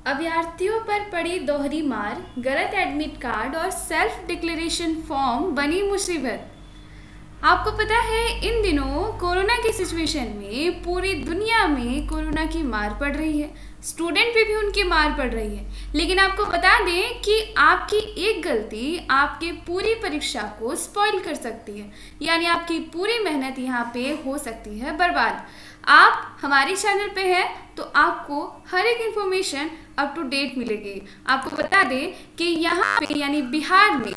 अभ्यर्थियों पर पड़ी दोहरी मार, गलत एडमिट कार्ड और सेल्फ डिक्लेरेशन फॉर्म बनी मुसीबत। आपको पता है इन दिनों कोरोना की सिचुएशन में पूरी दुनिया में कोरोना की मार पड़ रही है, स्टूडेंट पे भी उनकी मार पड़ रही है। लेकिन आपको बता दें कि आपकी एक गलती आपकी पूरी परीक्षा को स्पॉइल कर सकती है, यानी आपकी पूरी मेहनत यहाँ पे हो सकती है बर्बाद। आप हमारे चैनल पे हैं तो आपको हर एक इन्फॉर्मेशन अप टू डेट मिलेगी। आपको बता दें कि यहाँ पे यानी बिहार में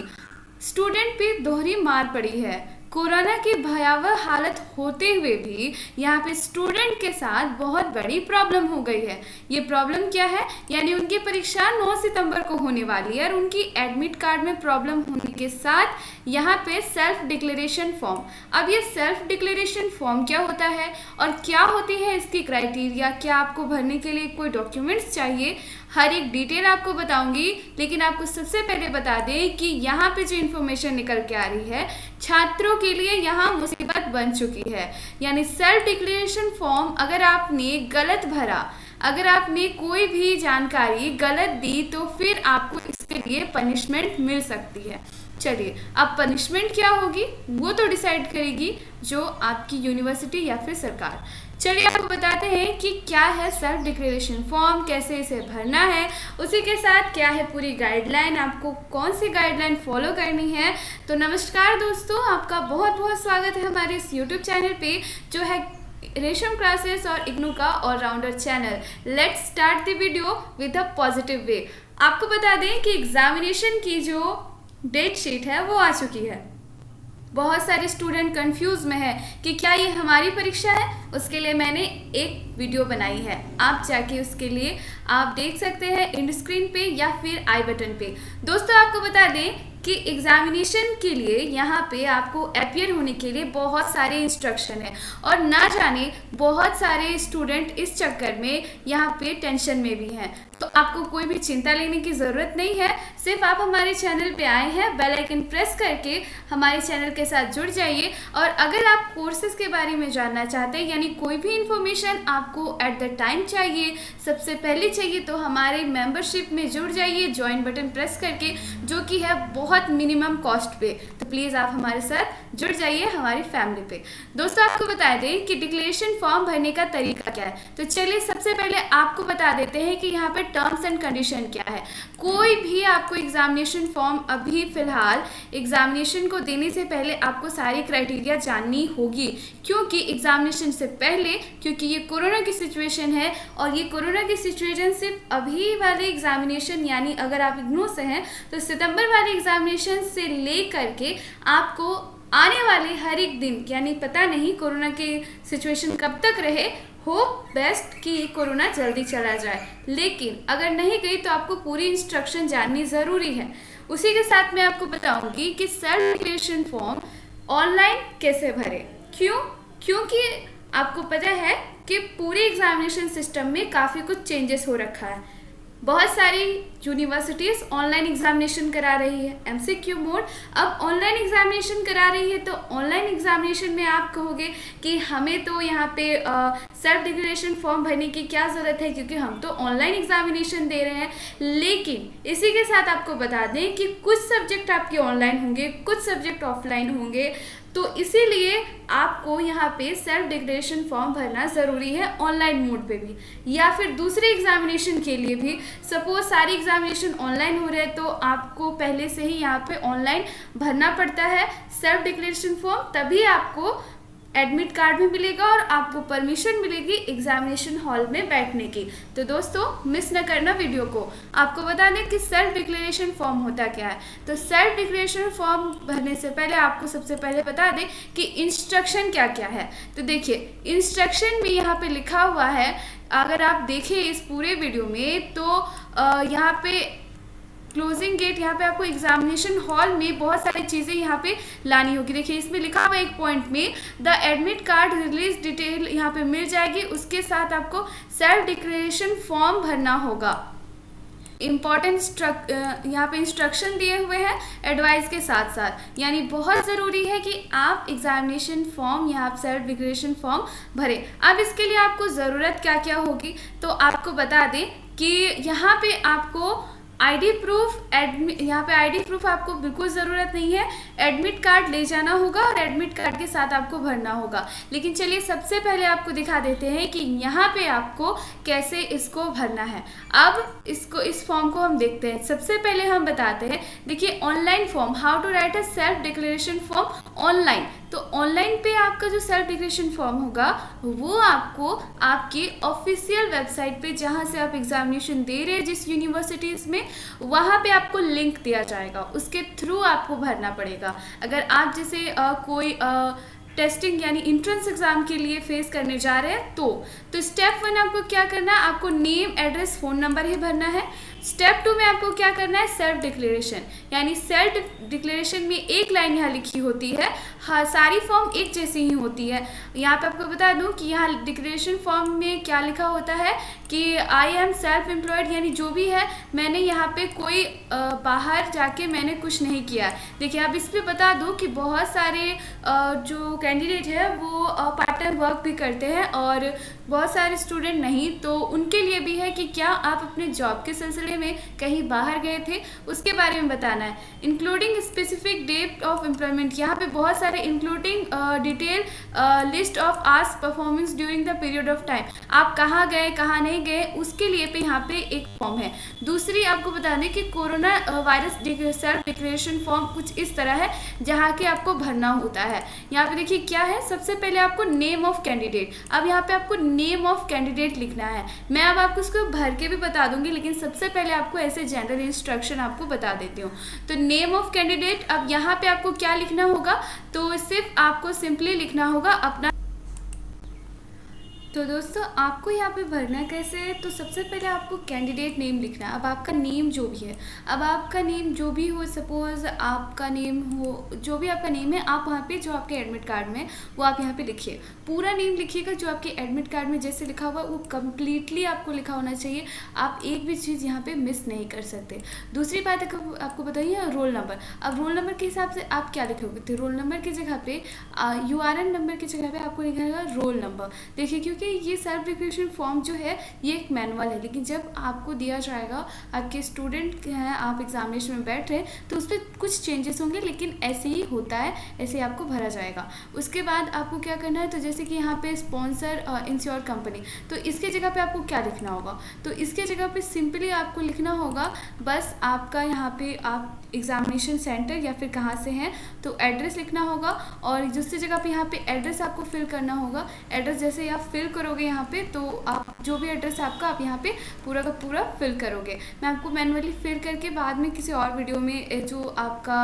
स्टूडेंट पे दोहरी मार पड़ी है। कोरोना की भयावह हालत होते हुए भी यहाँ पे स्टूडेंट के साथ बहुत बड़ी प्रॉब्लम हो गई है। ये प्रॉब्लम क्या है? यानी उनकी परीक्षा 9 सितंबर को होने वाली है और उनकी एडमिट कार्ड में प्रॉब्लम होने के साथ यहाँ पे सेल्फ डिक्लेरेशन फॉर्म। अब ये सेल्फ डिक्लेरेशन फॉर्म क्या होता है और क्या होती है इसकी क्राइटेरिया, क्या आपको भरने के लिए कोई डॉक्यूमेंट्स चाहिए, हर एक डिटेल आपको बताऊंगी। लेकिन आपको सबसे पहले बता दें कि यहाँ पे जो इन्फॉर्मेशन निकल के आ रही है, छात्रों के लिए यहाँ मुसीबत बन चुकी है। यानी सेल्फ डिक्लेरेशन फॉर्म अगर आपने गलत भरा, अगर आपने कोई भी जानकारी गलत दी तो फिर आपको इसके लिए पनिशमेंट मिल सकती है। चलिए, अब पनिशमेंट क्या होगी वो तो डिसाइड करेगी जो आपकी यूनिवर्सिटी या फिर सरकार। चलिए आपको बताते हैं कि क्या है सेल्फ डिक्लेरेशन फॉर्म, कैसे इसे भरना है, उसी के साथ क्या है पूरी गाइडलाइन, आपको कौन सी गाइडलाइन फॉलो करनी है। तो नमस्कार दोस्तों, आपका बहुत बहुत स्वागत है हमारे इस यूट्यूब चैनल पे जो है रेशम क्लासेस और इग्नू का allrounder channel. Let's start the video with a positive way. आपको बता दें कि एग्जामिनेशन की जो डेट शीट है वो आ चुकी है। बहुत सारे स्टूडेंट कंफ्यूज में है कि क्या ये हमारी परीक्षा है। उसके लिए मैंने एक वीडियो बनाई है, आप जाके उसके लिए आप देख सकते हैं एंड स्क्रीन पे या फिर आई बटन पे। दोस्तों आपको बता दें कि एग्जामिनेशन के लिए यहाँ पे आपको अपीयर होने के लिए बहुत सारे इंस्ट्रक्शन है और ना जाने बहुत सारे स्टूडेंट इस चक्कर में यहाँ पे टेंशन में भी हैं। तो आपको कोई भी चिंता लेने की ज़रूरत नहीं है, सिर्फ आप हमारे चैनल पे आए हैं, बेल आइकन प्रेस करके हमारे चैनल के साथ जुड़ जाइए। और अगर आप कोर्सेज के बारे में जानना चाहते हैं, यानी कोई भी इंफॉर्मेशन आपको एट द टाइम चाहिए, सबसे पहले चाहिए, तो हमारे मेंबरशिप में जुड़ जाइए ज्वाइन बटन प्रेस करके, जो कि है बहुत मिनिमम कॉस्ट पे। तो प्लीज़ आप हमारे साथ जुड़ जाइए हमारी फैमिली पे। दोस्तों आपको बता दें कि डिक्लेरेशन फॉर्म भरने का तरीका क्या है। तो चलिए सबसे पहले आपको बता देते हैं कि यहाँ पे टर्म्स एंड कंडीशन क्या है। कोई भी आपको एग्जामिनेशन फॉर्म अभी फिलहाल एग्जामिनेशन को देने से पहले आपको सारी क्राइटेरिया जाननी होगी, क्योंकि एग्जामिनेशन से पहले, क्योंकि ये कोरोना की सिचुएशन है और ये कोरोना की सिचुएशन सिर्फ अभी वाले एग्जामिनेशन, यानी अगर आप इग्नू से हैं तो सितंबर वाले एग्जामिनेशन से ले करके आपको आने वाले हर एक दिन, यानी पता नहीं कोरोना की सिचुएशन कब तक रहे, होप बेस्ट कि कोरोना जल्दी चला जाए, लेकिन अगर नहीं गई तो आपको पूरी इंस्ट्रक्शन जाननी ज़रूरी है। उसी के साथ मैं आपको बताऊंगी कि सेल्फ डिक्लेरेशन फॉर्म ऑनलाइन कैसे भरें। क्योंकि आपको पता है कि पूरे एग्जामिनेशन सिस्टम में काफ़ी कुछ चेंजेस हो रखा है। बहुत सारी यूनिवर्सिटीज़ ऑनलाइन एग्जामिनेशन करा रही है, एमसीक्यू मोड। अब ऑनलाइन एग्जामिनेशन करा रही है तो ऑनलाइन एग्जामिनेशन में आप कहोगे कि हमें तो यहाँ पे सेल्फ डिक्लेरेशन फॉर्म भरने की क्या ज़रूरत है, क्योंकि हम तो ऑनलाइन एग्जामिनेशन दे रहे हैं। लेकिन इसी के साथ आपको बता दें कि कुछ सब्जेक्ट आपके ऑनलाइन होंगे, कुछ सब्जेक्ट ऑफलाइन होंगे, तो इसीलिए आपको यहाँ पे सेल्फ डिक्लेरेशन फॉर्म भरना ज़रूरी है ऑनलाइन मोड पे भी, या फिर दूसरे एग्जामिनेशन के लिए भी। सपोज सारे एग्जामिनेशन ऑनलाइन हो रहे हैं तो आपको पहले से ही यहाँ पे ऑनलाइन भरना पड़ता है सेल्फ डिक्लेरेशन फॉर्म, तभी आपको एडमिट कार्ड भी मिलेगा और आपको परमिशन मिलेगी एग्जामिनेशन हॉल में बैठने की। तो दोस्तों मिस न करना वीडियो को। आपको बता दें कि सेल्फ डिक्लेरेशन फॉर्म होता क्या है। तो सेल्फ डिक्लेरेशन फॉर्म भरने से पहले आपको सबसे पहले बता दें कि इंस्ट्रक्शन क्या क्या है। तो देखिए इंस्ट्रक्शन भी यहाँ पे लिखा हुआ है, अगर आप देखें इस पूरे वीडियो में तो यहाँ पे क्लोजिंग गेट, यहाँ पे आपको एग्जामिनेशन हॉल में बहुत सारी चीज़ें यहाँ पे लानी होगी। देखिए इसमें लिखा हुआ एक पॉइंट में the admit card release detail यहाँ पे मिल जाएगी, उसके साथ आपको सेल्फ डिक्लेरेशन फॉर्म भरना होगा। इम्पॉर्टेंट यहाँ पे इंस्ट्रक्शन दिए हुए हैं एडवाइस के साथ साथ, यानी बहुत ज़रूरी है कि आप एग्जामिनेशन फॉर्म यहाँ सेल्फ डिक्लेरेशन फॉर्म भरें। अब इसके लिए आपको ज़रूरत क्या क्या होगी तो आपको बता दें कि यहाँ पे आपको आईडी प्रूफ यहाँ पे आईडी प्रूफ आपको बिल्कुल ज़रूरत नहीं है। एडमिट कार्ड ले जाना होगा और एडमिट कार्ड के साथ आपको भरना होगा। लेकिन चलिए सबसे पहले आपको दिखा देते हैं कि यहाँ पे आपको कैसे इसको भरना है। अब इस फॉर्म को हम देखते हैं। सबसे पहले हम बताते हैं, देखिए online form, how to write a self declaration form online. तो ऑनलाइन पे आपका जो सेल्फ डिक्लेरेशन फॉर्म होगा वो आपको आपकी ऑफिशियल वेबसाइट पे, जहाँ से आप एग्जामिनेशन दे रहे हैं जिस यूनिवर्सिटीज़ में, वहाँ पे आपको लिंक दिया जाएगा, उसके थ्रू आपको भरना पड़ेगा। अगर आप जैसे कोई टेस्टिंग यानी इंट्रेंस एग्जाम के लिए फेस करने जा रहे हैं तो स्टेप 1 आपको क्या करना है, आपको नेम, एड्रेस, फ़ोन नंबर ही भरना है। स्टेप 2 में आपको क्या करना है, सेल्फ डिक्लेरेशन, यानी सेल्फ डिक्लेरेशन में एक लाइन यहाँ लिखी होती है। हाँ, सारी फॉर्म एक जैसी ही होती है। यहाँ पे आपको बता दूँ कि यहाँ डिक्लेरेशन फॉर्म में क्या लिखा होता है कि आई एम सेल्फ एम्प्लॉयड, यानी जो भी है, मैंने यहाँ पे कोई बाहर जाके मैंने कुछ नहीं किया। देखिए अब इस पर बता दूँ कि बहुत सारे जो कैंडिडेट है वो पार्ट टाइम वर्क भी करते हैं और बहुत सारे स्टूडेंट नहीं, तो उनके लिए भी है कि क्या आप अपने जॉब के सिलसिले में कहीं बाहर गए थे, उसके बारे में बताना है। Including specific date of employment, यहाँ पे बहुत सारे including detail list of hours performance during the period of time, आप कहाँ गए कहाँ नहीं गए, उसके लिए पे यहाँ पे एक फॉर्म है। दूसरी आपको बता दें कि corona virus self declaration form कुछ इस तरह है जहाँ के आपको भरना होता है। यहाँ पे देखिए क्या है, सबसे पहले आपको नेम ऑफ कैंडिडेट, अब यहाँ पे आपको नेम ऑफ कैंडिडेट लिखना है। मैं अब आपको उसको भर के भी बता दूंगी, लेकिन सबसे पहले आपको ऐसे जनरल इंस्ट्रक्शन आपको बता देती हूँ। तो नेम ऑफ कैंडिडेट, अब यहाँ पे आपको क्या लिखना होगा, तो सिर्फ आपको सिंपली लिखना होगा अपना। तो दोस्तों आपको यहाँ पे भरना कैसे है, तो सबसे पहले आपको कैंडिडेट नेम लिखना है। अब आपका नेम जो भी है, अब आपका नेम जो भी हो, सपोज आपका नेम हो, जो भी आपका नेम है, आप वहाँ पे जो आपके एडमिट कार्ड में वो आप यहाँ पे लिखिए, पूरा नेम लिखिएगा। जो आपके एडमिट कार्ड में जैसे लिखा हुआ वो कम्प्लीटली आपको लिखा होना चाहिए, आप एक भी चीज़ यहाँ पे मिस नहीं कर सकते। दूसरी बात आपको बताइए रोल नंबर। अब रोल नंबर के हिसाब से आप क्या लिखोगे, तो रोल नंबर की जगह पे URN नंबर की जगह पे आपको लिखा रोल नंबर। देखिए क्योंकि ये सेल्फ डिक्लेरेशन फॉर्म जो है ये एक मैनुअल है, लेकिन जब आपको दिया जाएगा, आपके स्टूडेंट हैं, आप एग्जामिनेशन में बैठ रहे हैं, तो उस पर कुछ चेंजेस होंगे, लेकिन ऐसे ही होता है, ऐसे आपको भरा जाएगा। उसके बाद आपको क्या करना है, तो जैसे कि यहाँ पे स्पॉन्सर इंश्योर कंपनी, तो इसके जगह पे आपको क्या लिखना होगा, तो इसके जगह पे सिंपली आपको लिखना होगा बस आपका यहाँ पे आप एग्जामिनेशन सेंटर या फिर कहाँ से हैं, तो एड्रेस लिखना होगा। और दूसरी जगह पे यहाँ पे एड्रेस आपको फिल करना होगा। एड्रेस जैसे आप फिल करोगे यहाँ पे, तो आप जो भी एड्रेस है आपका, आप यहाँ पे पूरा का पूरा फिल करोगे। मैं आपको मैनुअली फिल करके बाद में किसी और वीडियो में जो आपका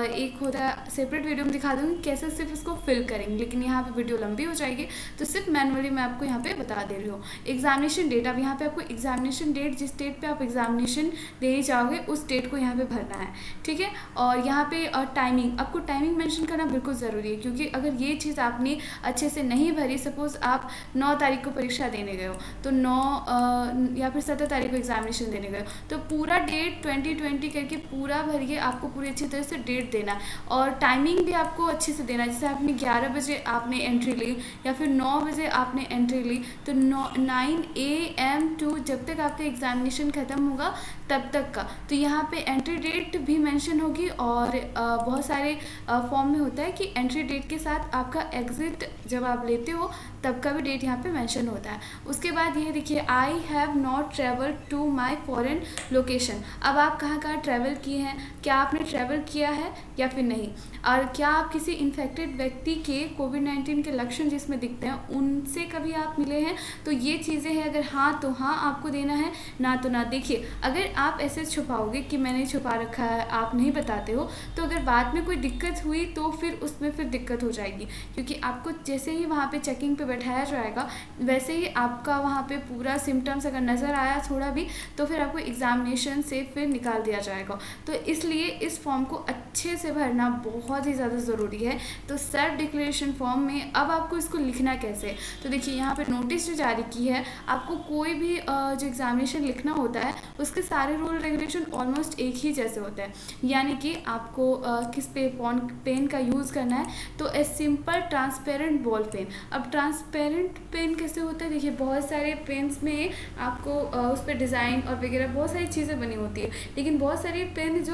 एक होता है सेपरेट वीडियो में दिखा दूँगी कैसे सिर्फ इसको फिल करेंगे, लेकिन यहाँ पे वीडियो लंबी हो जाएगी, तो सिर्फ मैनुअली मैं आपको यहाँ पे बता दे रही हूँ। एग्जामिनेशन डेट, अब यहाँ पे आपको एग्जामिनेशन डेट, जिस डेट पे आप एग्जामिनेशन देने जाओगे उस डेट को यहाँ पे भरना है, ठीक है। और यहाँ पे टाइमिंग, आपको टाइमिंग मेंशन करना बिल्कुल ज़रूरी है, क्योंकि अगर ये चीज़ आपने अच्छे से नहीं भरी, सपोज़ आप 9 तारीख को परीक्षा देने गए हो, तो 9 या फिर 17 तारीख को एग्जामिनेशन देने गए हो, तो पूरा डेट 2020 करके पूरा भरिए, आपको पूरी अच्छी तरह से डेट देना। और टाइमिंग भी आपको अच्छे से देना, जैसे आपने 11 बजे आपने एंट्री ली या फिर 9 बजे आपने एंट्री ली, तो 9 AM टू जब तक आपका एग्जामिनेशन ख़त्म होगा तब तक का, तो यहाँ पे एंट्री डेट भी मेंशन होगी। और बहुत सारे फॉर्म में होता है कि एंट्री डेट के साथ आपका एग्ज़िट जब आप लेते हो तब का भी डेट यहाँ पे मेंशन होता है। उसके बाद ये देखिए, I have not travel to my foreign location. अब आप कहाँ कहाँ ट्रैवल किए हैं, क्या आपने ट्रैवल किया है या फिर नहीं, और क्या आप किसी इन्फेक्टेड व्यक्ति के कोविड-19 के लक्षण जिसमें दिखते हैं उनसे कभी आप मिले हैं, तो ये चीज़ें हैं। अगर हाँ तो हाँ आपको देना है, ना तो ना। देखिए अगर आप ऐसे छुपाओगे कि मैंने छुपा रखा है, आप नहीं बताते हो, तो अगर बाद में कोई दिक्कत हुई तो फिर उसमें फिर दिक्कत हो जाएगी, क्योंकि आपको जैसे ही वहाँ पे चेकिंग पे बैठाया जाएगा वैसे ही आपका वहाँ पे पूरा सिम्टम्स अगर नज़र आया थोड़ा भी, तो फिर आपको एग्जामिनेशन से फिर निकाल दिया जाएगा। तो इसलिए इस फॉर्म को अच्छे से भरना बहुत ही ज़्यादा ज़रूरी है। तो सेल्फ डिक्लेरेशन फॉर्म में अब आपको इसको लिखना कैसे, तो देखिए यहाँ पर नोटिस जो जारी की है, आपको कोई भी जो एग्जामिनेशन लिखना होता है उसके साथ सारे रूल रेगुलेशन ऑलमोस्ट एक ही जैसे होते हैं, यानी कि आपको किस पेन का यूज़ करना है। तो a simple transparent ball pen. अब ट्रांसपेरेंट पेन कैसे होता है, देखिए बहुत सारे पेन्स में आपको उस पर डिज़ाइन और वगैरह बहुत सारी चीज़ें बनी होती है, लेकिन बहुत सारी पेन जो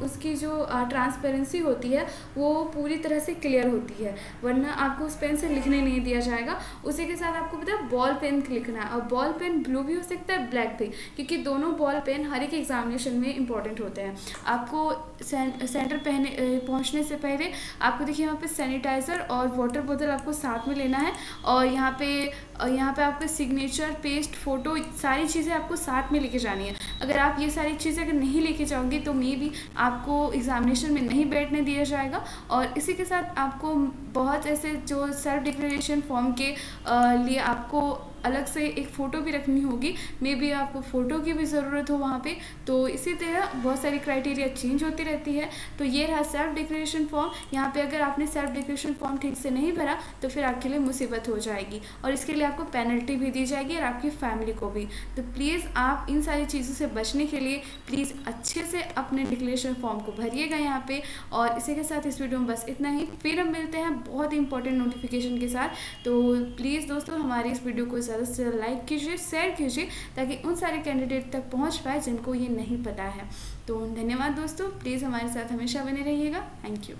उसकी जो ट्रांसपेरेंसी होती है वो पूरी तरह से क्लियर होती है, वरना आपको उस पेन से लिखने नहीं दिया जाएगा। उसी के साथ आपको पता है बॉल पेन लिखना है, और बॉल पेन ब्लू भी हो सकता है, ब्लैक भी, क्योंकि दोनों बॉल पेन हर एक एग्जामिनेशन में इंपॉर्टेंट होते हैं। आपको सेंटर पहुंचने से पहले आपको देखिए यहाँ पे सैनिटाइज़र और वाटर बोतल आपको साथ में लेना है, और यहाँ पे आपके सिग्नेचर, पेस्ट, फ़ोटो, सारी चीज़ें आपको साथ में लेके जानी है। अगर आप ये सारी चीज़ें अगर नहीं लेके जाओगे तो मे बी आपको एग्जामिनेशन में नहीं बैठने दिया जाएगा। और इसी के साथ आपको बहुत ऐसे जो सेल्फ डिक्लेरेशन फॉर्म के लिए आपको अलग से एक फ़ोटो भी रखनी होगी, मे बी आपको फ़ोटो की भी ज़रूरत हो वहाँ पे। तो इसी तरह बहुत सारी क्राइटेरिया चेंज होती रहती है। तो ये रहा सेल्फ डिक्लेरेशन फॉर्म। यहाँ पे अगर आपने सेल्फ डिक्लेरेशन फॉर्म ठीक से नहीं भरा तो फिर आपके लिए मुसीबत हो जाएगी, और इसके लिए आपको पेनल्टी भी दी जाएगी और आपकी फैमिली को भी। तो प्लीज़ आप इन सारी चीज़ों से बचने के लिए प्लीज़ अच्छे से अपने डिक्लेरेशन फॉर्म को भरिएगा यहाँ पे। और इसी के साथ इस वीडियो में बस इतना ही, फिर हम मिलते हैं बहुत इंपॉर्टेंट नोटिफिकेशन के साथ। तो प्लीज़ दोस्तों हमारी इस वीडियो को ज़्यादा से ज़्यादा लाइक कीजिए, शेयर कीजिए, ताकि उन सारे कैंडिडेट तक पहुंच पाए जिनको ये नहीं पता है। तो धन्यवाद दोस्तों, प्लीज़ हमारे साथ हमेशा बने रहिएगा। Thank you.